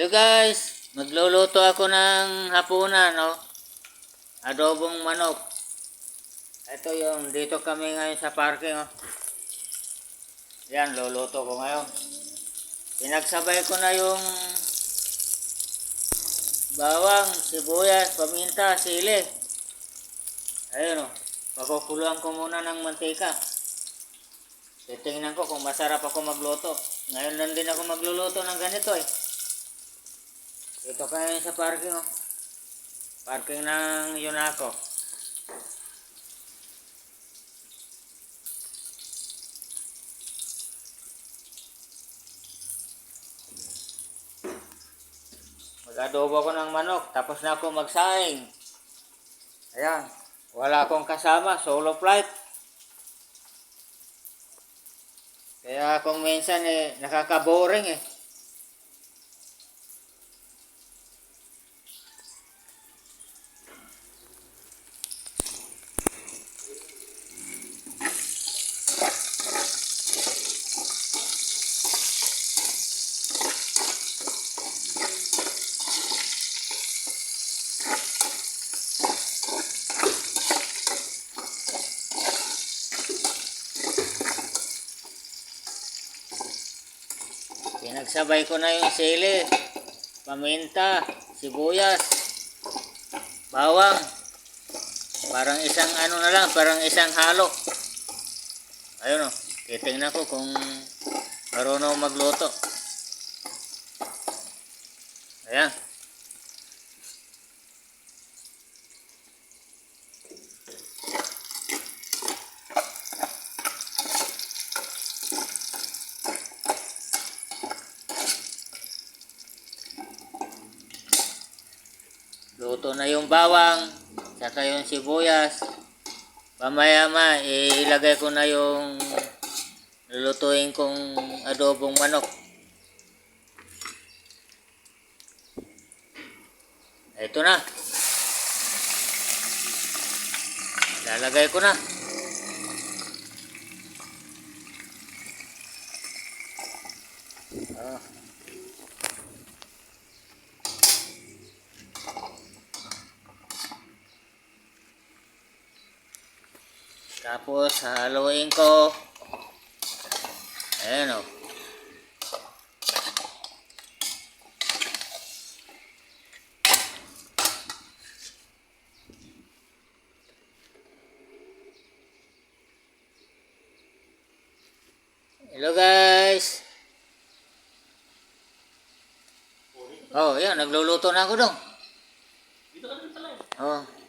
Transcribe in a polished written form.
Yo guys, magluluto ako ng hapunan, no? Adobong manok. Ito yung dito kami ngayon sa parking, oh. Yan, luluto ko ngayon. Pinagsabay ko na yung bawang, sibuyas, paminta, sili. Ayun, oh. Pakukuluan ko muna ng mantika. Titingnan ko kung masarap ako magluto. Ngayon lang din ako magluluto ng ganito, eh. Ito kayo sa parking, oh. Parking ng Yunaco. Mag-adobo ko ng manok, tapos na ako magsaing. Ayan, wala akong kasama, solo flight. Kaya kung minsan nakaka-boring eh. Pinagsabay ko na yung sili, paminta, sibuyas, bawang. Parang isang ano na lang, parang isang halo. Ayun o, titingnan ko kung marunong magluto. Ayan. Luto na yung bawang, saka yung sibuyas. Mamaya ilagay ko na yung lulutuin kong adobong manok. Ito na. Lalagay ko na. Oh. Tapos haluin ko. Ayan o. Hello guys. Oh, yan, nagluluto na ako dong. Dito ka rin pala eh. Oh.